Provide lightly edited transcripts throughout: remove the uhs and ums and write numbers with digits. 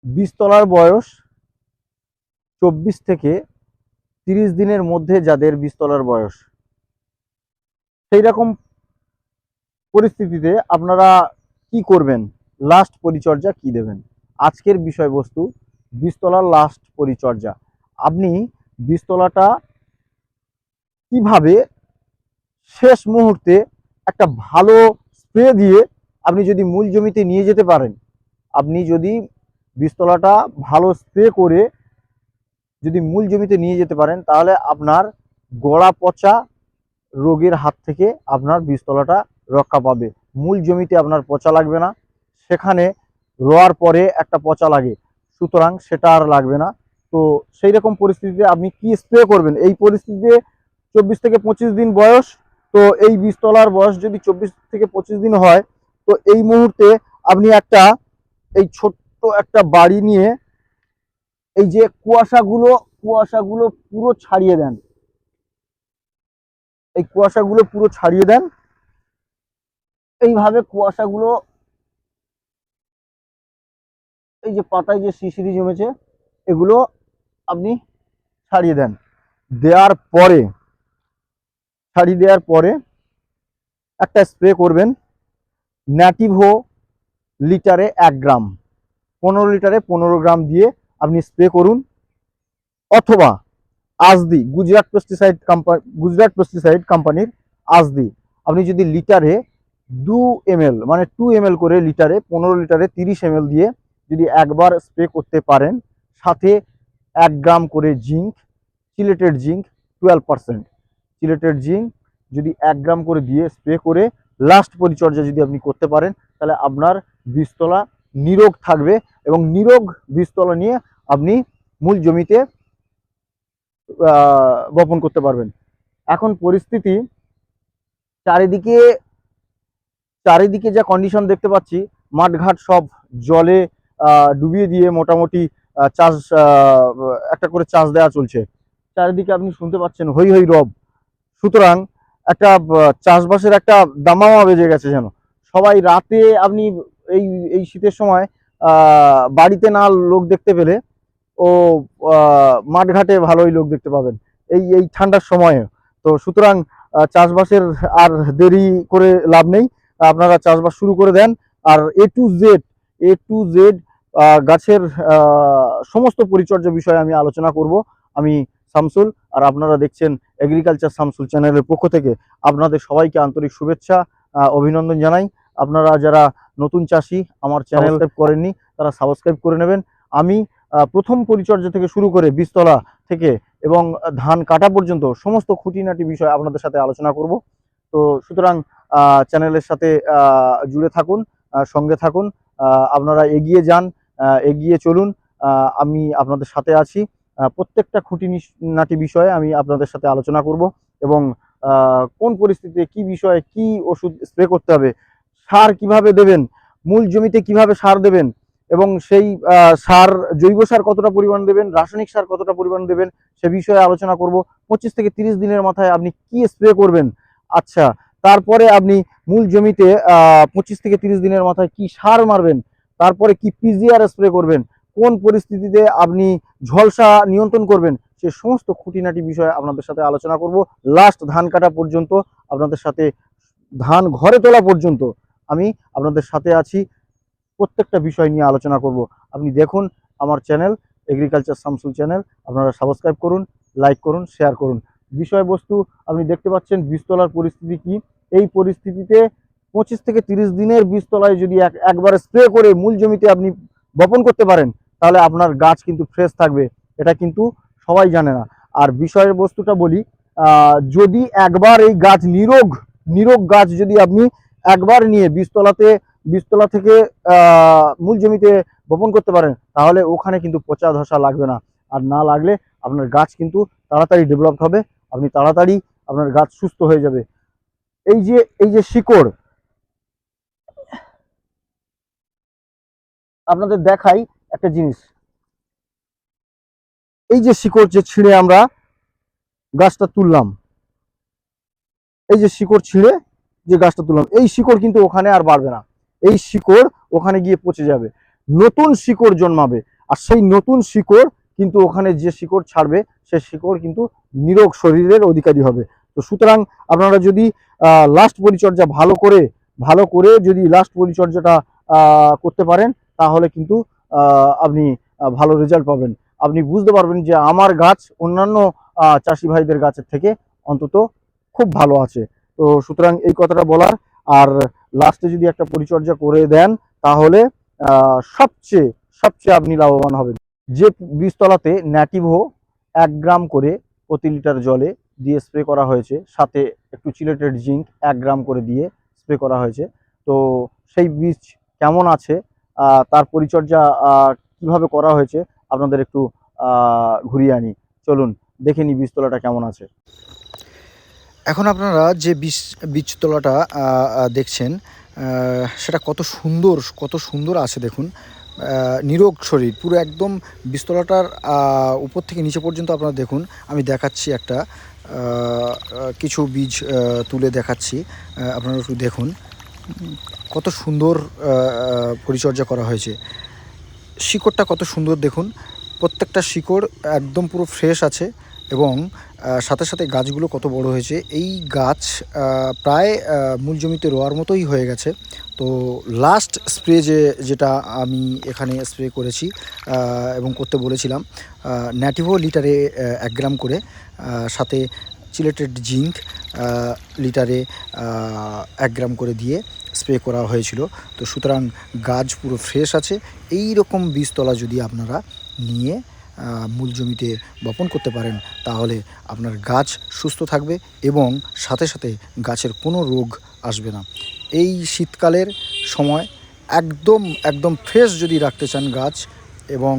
বীজতলার বয়স 24 থেকে 30 দিনের মধ্যে যাদের বীজতলার বয়স, সেই রকম পরিস্থিতিতে আপনারা কি করবেন, লাস্ট পরিচর্যা কি দেবেন। আজকের বিষয়বস্তু বীজতলার লাস্ট পরিচর্যা। আপনি বীজতলাটা কিভাবে শেষ মুহূর্তে একটা ভালো স্প্রে দিয়ে আপনি যদি মূল জমিতে নিয়ে যেতে পারেন, আপনি যদি বীজতলাটা ভালো স্প্রে করে যদি মূল জমিতে নিয়ে যেতে পারেন, তাহলে আপনার গোড়া পচা রোগের হাত থেকে আপনার বীজতলাটা রক্ষা পাবে। মূল জমিতে আপনার পচা লাগবে না, সেখানে রোয়ার পরে একটা পচা লাগে, সুতরাং সেটা আর লাগবে না। তো সেই রকম পরিস্থিতিতে আপনি কি স্প্রে করবেন এই পরিস্থিতিতে? 24 থেকে 25 দিন বয়স, তো এই বীজতলার বয়স যদি 24 থেকে 25 দিন হয়, তো এই মুহূর্তে আপনি এই ছোট্ট একটা বাড়ি নিয়ে এই যে কুয়াশাগুলো পুরো ছাড়িয়ে দেন। এই কুয়াশাগুলো পুরো ছাড়িয়ে দেন। এইভাবে কুয়াশাগুলো, এই যে পাতায় যে শিশিরি জমেছে, এগুলো আপনি ছাড়িয়ে দেন। ছাড়িয়ে দেওয়ার পরে একটা স্প্রে করবেন। ন্যাটিভো লিটারে 1 গ্রাম, 15 লিটারে 15 গ্রাম দিয়ে আপনি স্প্রে করুন। অথবা আজদি, গুজরাট পেস্টিসাইড কোম্পানির আজদি, আপনি যদি লিটারে 2 ml মানে 2 ml করে লিটারে, 15 লিটারে 30 ml দিয়ে যদি একবার স্প্রে করতে পারেন, সাথে 1 গ্রাম করে zinc, chelated zinc 12%, chelated zinc যদি 1 গ্রাম করে দিয়ে স্প্রে করে লাস্ট পরিচর্যা যদি আপনি করতে পারেন, তাহলে আপনার বীজতলা নিরোগ থাকবে এবং নিরোগ বীজতলা নিয়ে আপনি মূল জমিতে বপন করতে পারবেন। এখন পরিস্থিতি চারিদিকে চারিদিকে যা কন্ডিশন দেখতে পাচ্ছি, মাঠঘাট সব জলে ডুবিয়ে দিয়ে মোটামুটি চাষ, একটা করে চাষ দেওয়া চলছে। চারিদিকে আপনি শুনতে পাচ্ছেন হৈ হৈ রব। সুতরাং একটা চাষবাসের একটা দামামা বেজে গেছে যেন। সবাই রাতে আপনি এই এই শীতের সময় বাড়িতে না লোক দেখতে পেলে ও মাঠঘাটে ভালোই লোক দেখতে পাবেন এই এই ঠান্ডার সময়ে। তো সুতরাং চাষবাসের আর দেরি করে লাভ নেই, আপনারা চাষবাস শুরু করে দেন। আর এ টু জেড গাছের সমস্ত পরিচর্যা বিষয়ে আমি আলোচনা করব। আমি শামসুল, আর আপনারা দেখছেন এগ্রিকালচার শামসুল চ্যানেলের পক্ষ থেকে আপনাদের সবাইকে আন্তরিক শুভেচ্ছা, অভিনন্দন জানাই। আপনারা যারা নতুন চাষি, আমার চ্যানেল সাবস্ক্রাইব করেননি, তারা সাবস্ক্রাইব করে নেবেন। আমি প্রথম পরিচর্যা থেকে শুরু করে বীজতলা থেকে এবং ধান কাটা পর্যন্ত সমস্ত খুঁটিনাটি বিষয় আপনাদের সাথে আলোচনা করব। তো সুতরাং চ্যানেলের সাথে জুড়ে থাকুন, সঙ্গে থাকুন, আপনারা এগিয়ে যান, এগিয়ে চলুন। আমি আপনাদের সাথে আছি। প্রত্যেকটা খুঁটিনাটি বিষয়ে আমি আপনাদের সাথে আলোচনা করব এবং কোন পরিস্থিতিতে কি বিষয়ে কি ওষুধ স্প্রে করতে হবে, সার কিভাবে দেবেন, মূল জমিতে কিভাবে সার দেবেন, এবং সেই সার, জৈব সার কতটা পরিমাণ দেবেন, রাসায়নিক সার কতটা পরিমাণ দেবেন, সে বিষয়ে আলোচনা করব। 25 থেকে 30 দিনের মাথায় আপনি কি স্প্রে করবেন। আচ্ছা, তারপরে আপনি মূল জমিতে 25 থেকে 30 দিনের মাথায় কি সার মারবেন, তারপরে কি পিজিআর স্প্রে করবেন, কোন পরিস্থিতিতে আপনি ঝলসা নিয়ন্ত্রণ করবেন, সে সমস্ত খুঁটিনাটি বিষয়ে আপনাদের সাথে আলোচনা করব। লাস্ট ধান কাটা পর্যন্ত, আপনাদের সাথে ধান ঘরে তোলা পর্যন্ত আমি আপনাদের সাথে আছি। প্রত্যেকটা বিষয় নিয়ে আলোচনা করব। আপনি দেখুন আমার চ্যানেল এগ্রিকালচার শামসুল চ্যানেল, আপনারা সাবস্ক্রাইব করুন, লাইক করুন, শেয়ার করুন। বিষয়বস্তু আপনি দেখতে পাচ্ছেন বীজতলার পরিস্থিতি কি। এই পরিস্থিতিতে 25 থেকে 30 দিনের বীজতলায় যদি একবার স্প্রে করে মূল জমিতে আপনি বপন করতে পারেন, তাহলে আপনার গাছ কিন্তু ফ্রেশ থাকবে। এটা কিন্তু সবাই জানে না। আর বিষয়বস্তুটা বলি, যদি একবার এই গাছ নিরোগ নিরোগ গাছ যদি আপনি একবার নিয়ে বীজতলা থেকে মূল জমিতে বপন করতে পারেন, তাহলে ওখানে কিন্তু পচা ধসা লাগবে না। আর না লাগলে আপনার গাছ কিন্তু তাড়াতাড়ি ডেভেলপ হবে, আপনি তাড়াতাড়ি আপনার গাছ সুস্থ হয়ে যাবে। এই যে শিকড়, আপনাদের দেখাই একটা জিনিস। এই যে শিকড় যে ছিঁড়ে আমরা গাছটা তুললাম, এই যে শিকড় ছিঁড়ে যে গাছটা তুললাম, এই শিকড় কিন্তু ওখানে আর বাড়বে না। এই শিকড় ওখানে গিয়ে পচে যাবে, নতুন শিকড় জন্মাবে। আর সেই নতুন শিকড় কিন্তু ওখানে যে শিকড় ছাড়বে সে শিকড় কিন্তু নিরোগ শরীরের অধিকারী হবে। তো সুতরাং আপনারা যদি লাস্ট পরিচর্যা ভালো করে যদি লাস্ট পরিচর্যাটা করতে পারেন, তাহলে কিন্তু আপনি ভালো রেজাল্ট পাবেন। আপনি বুঝতে পারবেন যে আমার গাছ অন্যান্য চাষি ভাইদের গাছের থেকে অন্তত খুব ভালো আছে। তো সুতরাং এই কথাটা বলার। আর লাস্টে যদি একটা পরিচর্যা করে দেন, তাহলে সবচেয়ে সবচেয়ে আপনি লাভবান হবেন। যে বীজতলাতে ন্যাটিভো 1 গ্রাম করে প্রতি লিটার জলে দিয়ে স্প্রে করা হয়েছে, সাথে একটু চিলেটেড জিঙ্ক 1 গ্রাম করে দিয়ে স্প্রে করা হয়েছে। তো সেই বীজ কেমন আছে, তার পরিচর্যা কিভাবে করা হয়েছে, আপনাদের একটু ঘুরিয়ে আনি। চলুন দেখে নিই বীজতলাটা কেমন আছে। এখন আপনারা যে বীজতলাটা দেখছেন, সেটা কত সুন্দর আছে দেখুন। নিরোগ শরীর পুরো একদম বীজতলাটার উপর থেকে নিচে পর্যন্ত আপনারা দেখুন। আমি দেখাচ্ছি একটা কিছু বীজ তুলে দেখাচ্ছি, আপনারা একটু দেখুন কত সুন্দর পরিচর্যা করা হয়েছে। শিকড়টা কত সুন্দর দেখুন, প্রত্যেকটা শিকড় একদম পুরো ফ্রেশ আছে এবং সাথে সাথে গাছগুলো কত বড় হয়েছে। এই গাছ প্রায় মূল জমিতে রোয়ার মতোই হয়ে গেছে। তো লাস্ট স্প্রে যেটা আমি এখানে স্প্রে করেছি এবং করতে বলেছিলাম, ন্যাটিভো লিটারে 1 গ্রাম করে, সাথে চিলেটেড জিঙ্ক লিটারে 1 গ্রাম করে দিয়ে স্প্রে করা হয়েছিল। তো সুতরাং গাছ পুরো ফ্রেশ আছে। এই রকম বীজতলা যদি আপনারা নিয়ে মূল জমিতে বপন করতে পারেন, তাহলে আপনার গাছ সুস্থ থাকবে এবং সাথে সাথে গাছের কোনো রোগ আসবে না। এই শীতকালের সময় একদম ফ্রেশ যদি রাখতে চান গাছ, এবং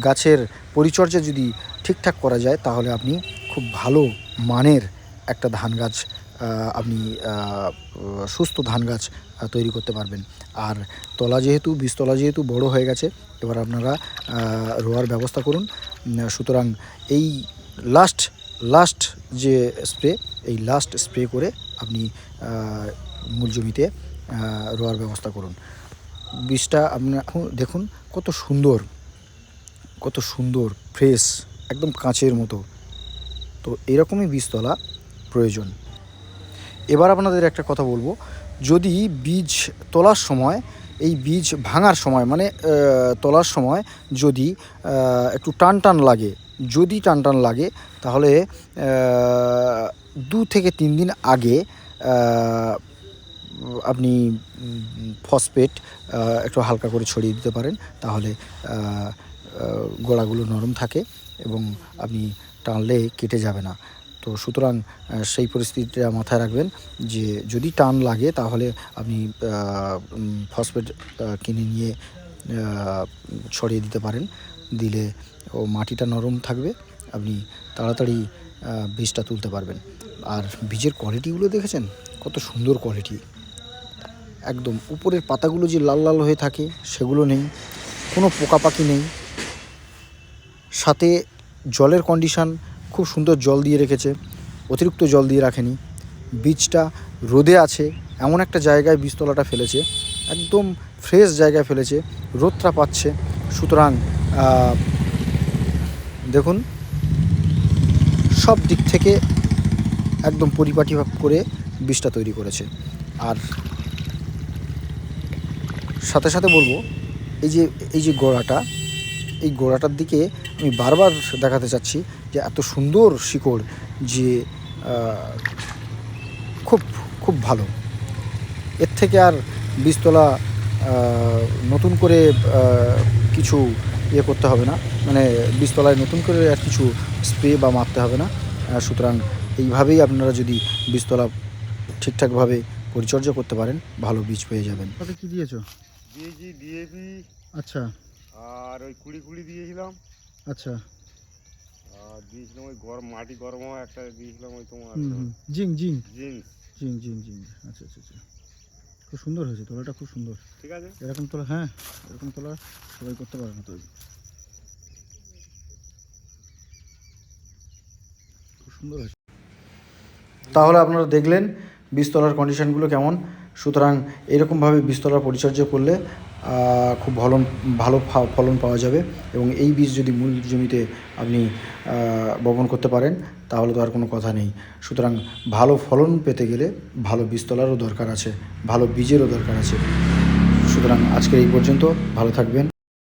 গাছের পরিচর্যা যদি ঠিকঠাক করা যায়, তাহলে আপনি খুব ভালো মানের একটা ধান গাছ, আপনি সুস্থ ধান গাছ তৈরি করতে পারবেন। আর বীজতলা যেহেতু বড় হয়ে গেছে, এবার আপনারা রোয়ার ব্যবস্থা করুন। সুতরাং এই লাস্ট যে স্প্রে, এই লাস্ট স্প্রে করে আপনি মূল জমিতে রোয়ার ব্যবস্থা করুন। বীজটা আপনারা দেখুন কত সুন্দর ফ্রেশ, একদম কাঁচের মতো। তো এরকমই বীজতলা প্রয়োজন। এবার আপনাদের একটা কথা বলবো, যদি বীজ তোলার সময়, এই বীজ ভাঙার সময় মানে তোলার সময় যদি একটু টান লাগে, তাহলে 2 থেকে 3 দিন আগে আপনি ফসফেট একটু হালকা করে ছড়িয়ে দিতে পারেন। তাহলে গোড়াগুলো নরম থাকে এবং আপনি টানলে কেটে যাবে না। তো সুতরাং সেই পরিস্থিতিটা মাথায় রাখবেন যে যদি টান লাগে, তাহলে আপনি ফসফেট কিনে নিয়ে ছড়িয়ে দিতে পারেন। দিলে মাটিটা নরম থাকবে, আপনি তাড়াতাড়ি বীজটা তুলতে পারবেন। আর বীজের কোয়ালিটিগুলো দেখেছেন, কত সুন্দর কোয়ালিটি। একদম উপরের পাতাগুলো যে লাল লাল হয়ে থাকে, সেগুলো নেই, কোনো পোকাপাকি নেই। সাথে জলের কন্ডিশান খুব সুন্দর, জল দিয়ে রেখেছে, অতিরিক্ত জল দিয়ে রাখেনি। বীজটা রোদে আছে, এমন একটা জায়গায় বীজতলাটা ফেলেছে, একদম ফ্রেশ জায়গায় ফেলেছে, রোদটা পাচ্ছে। সুতরাং দেখুন, সব দিক থেকে একদম পরিপাটিভাব করে বীজটা তৈরি করেছে। আর সাথে সাথে বলবো, এই যে এই গোড়াটার দিকে আমি বারবার দেখাতে চাচ্ছি যে এত সুন্দর শিকড়, যে খুব ভালো। এর থেকে আর বীজতলা নতুন করে কিছু করতে হবে না, মানে বীজতলায় নতুন করে আর কিছু স্প্রে বা মারতে হবে না। সুতরাং এইভাবেই আপনারা যদি বীজতলা ঠিকঠাকভাবে পরিচর্যা করতে পারেন, ভালো বীজ পেয়ে যাবেন। তাতে কি দিয়েছো? দিয়েছি ডিএপি, আচ্ছা আর ওই কুড়ি দিয়েছিলাম। আচ্ছা। আর দিয়েছিলাম ওই মাটি গরম হওয়া একটা দিয়েছিলাম, ওই তোমার জিঙ্ক জিন্স। আচ্ছা আচ্ছা আচ্ছা, খুব সুন্দর হয়েছে তোলাটা, খুব সুন্দর। ঠিক আছে, এরকম তোলা, হ্যাঁ এরকম তোলা সবাই করতে পারে না, তৈরি খুব সুন্দর হয়েছে। তাহলে আপনারা দেখলেন বীজতলার কন্ডিশনগুলো কেমন। সুতরাং এরকমভাবে বীজতলার পরিচর্যা করলে খুব ভালো ফলন পাওয়া যাবে। এবং এই বীজ যদি মূল জমিতে আপনি বপন করতে পারেন তাহলে তো আর কোনো কথা নেই। সুতরাং ভালো ফলন পেতে গেলে ভালো বীজতলারও দরকার আছে, ভালো বীজেরও দরকার আছে। সুতরাং আজকে এই পর্যন্ত, ভালো থাকবেন।